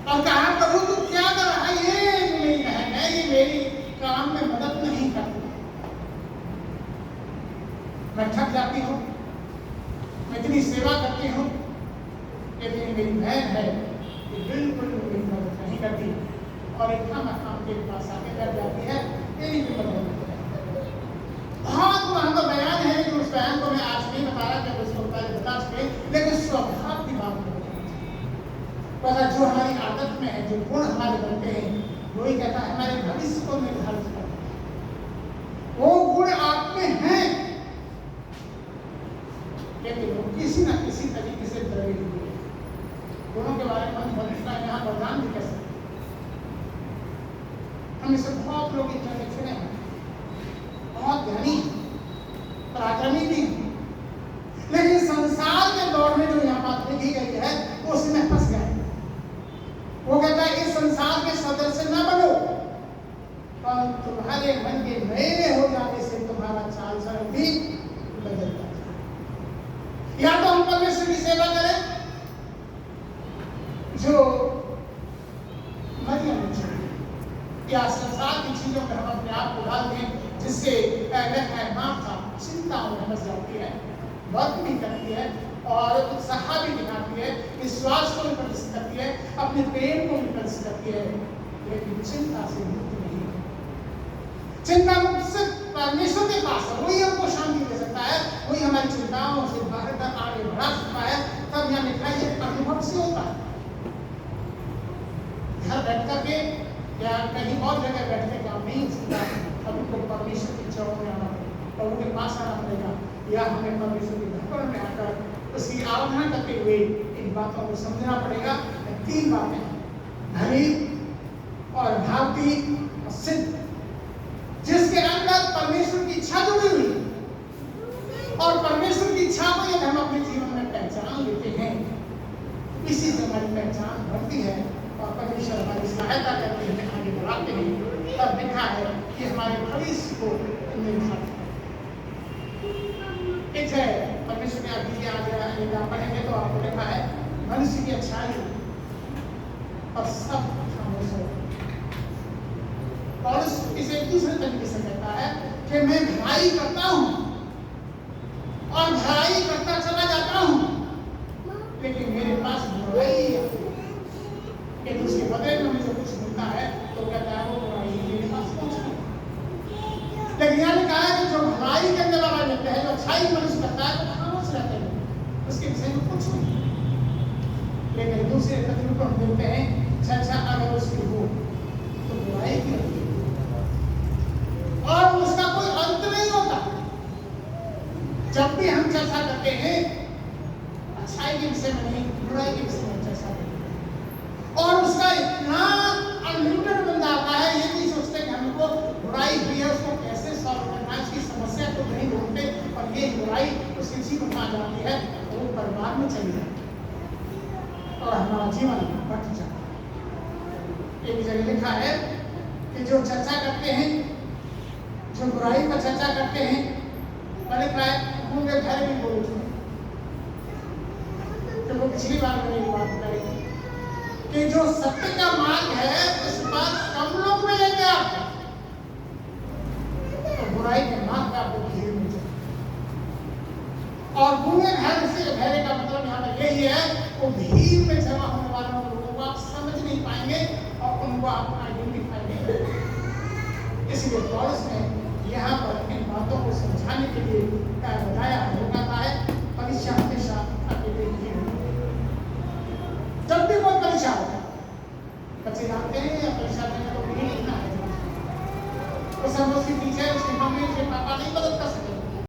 और कहा प्रभु तू क्या कर रहा है, ये मेरी बहन है, ये मेरी काम में मदद नहीं करती, मैं थक जाती हूँ, मैं इतनी सेवा करती हूँ, लेकिन मेरी बहन है कि बिल्कुल मेरी मदद नहीं करती और एक काम के पास आके कर जाती है, मेरी भी मदद नहीं करती। बहुत वहां का बयान है, लेकिन उस बयान को मैं आज नहीं बता रहा, जब उसको पहले बता चुके, लेकिन स्वभाव की बात नहीं पता, जो हमारी आदत में है, जो गुण हमारे बनते हैं, वही कहता है हमारे भविष्य को निर्धारित करता है। वो गुण आप में हैं, लेकिन वो किसी न किसी तरीके से द्रवित हुए। गुणों के बारे में हम भविष्य यहाँ वरदान भी कह सकते हैं। हम इसे बहुत लोग इतने चुने हैं, बहुत ज्ञानी पराक्रमी भी, लेकिन संसार के दौर में जो यहाँ बात लिखी गई है वो उसमें फंस गए। वो कहता है इस संसार के सदस्य न बनो, पर तुम्हारे मन के नए हो जाने से तुम्हारा चाल चलन भी बदल जाता है। या तो हम परमेश्वर की सेवा करें जो मरियम ने चाहिए, या संसार की चीजों में हम अपने आप को डाल दें, जिससे माथा चिंताओं में फंस जाती है, वर्क भी करती है और उत्साह भी दिखाती है, विश्वास को भी प्रदर्शित करती है, अपने प्रेम को भी प्रदर्शित करती है, लेकिन चिंता से मुक्त नहीं है। चिंता मुक्त सिर्फ परमेश्वर के पास है, वही हमको शांति दे सकता है, वही हमारी चिंताओं से बाहर तक आगे बढ़ा सकता है। तब यहाँ लिखा है अनुभव से होता है। घर बैठ करके या कहीं और जगह बैठ के काम नहीं हो सकता, अब उनको परमेश्वर के चरणों में आना पड़ेगा और उनके पास आना पड़ेगा, या हमें परमेश्वर के घर में आकर उसकी आराधना करते हुए इन बातों को समझना पड़ेगा। तीन बातें, धनी और भावती और सिद्ध, जिसके अंदर परमेश्वर की इच्छा जुड़ी हुई, और परमेश्वर की इच्छा को यदि हम अपने जीवन में पहचान लेते हैं, इसी से हमारी पहचान बढ़ती है और परमेश्वर हमारी सहायता करते हैं, आगे बढ़ाते हैं। तब लिखा है कि हमारे भविष्य को निर्धारित है। परमेश्वर ने अभी आज पढ़ेंगे तो आपको लिखा है मनुष्य की अच्छाई और सब खामोश हो। और इसे दूसरे तरीके से कहता है कि मैं भलाई करता हूं और भलाई करता चला जाता हूं, लेकिन मेरे पास बुराई कि उसके बदले में मुझे कुछ मिलता है तो कहता है वो बुराई मेरे पास कुछ नहीं। लेकिन यहाँ लिखा है कि जो भलाई करने वाला व्यक्ति है, जो अच्छाई मनुष्य करता है, तो खामोश रहते हैं, उसके विषय में कुछ नहीं। लेकिन दूसरे तत्व को हम देखते हैं, चर्चा अगर उसकी हो तो बुराई की होती है और उसका कोई अंत नहीं होता। जब भी हम चर्चा करते हैं अच्छाई के विषय में नहीं, बुराई के विषय में चर्चा करते हैं, और उसका इतना अनलिमिटेड बन जाता है, ये नहीं सोचते कि हमको बुराई हुई है उसको कैसे सॉल्व करना है, उसकी समस्या को नहीं ढूंढते, और ये बुराई उसके जीवन में आ जाती है, वो परिवार में चली जाती है और हमारा जीवन बट जाता है। एक जगह लिखा है कि जो चर्चा करते हैं, जो बुराई पर चर्चा करते हैं, लिखा है उनके घर भी बोल उठे। तो वो पिछली बार मैंने एक बात बताई कि जो सत्य का मार्ग है उस पर कम लोग में लेते आते हैं, तो बुराई के मार्ग का आपको भीड़ में जाए। और गूंगे घर से घेरे का मतलब यहाँ पर यही है, वो भीड़ में जमा होने वाले लोगों को आप समझ नहीं पाएंगे और उनको आप आइडेंटिफाई नहीं करेंगे। इसलिए पौलुस ने यहाँ पर इन बातों को समझाने के लिए बताया है। वो कहता है परीक्षा हमेशा अकेले ही होती है। जब भी कोई परीक्षा होता है, बच्चे जानते हैं या परीक्षा देने को नहीं लिखना है, उस उसके पीछे उसके मम्मी उसके पापा नहीं मदद कर सके,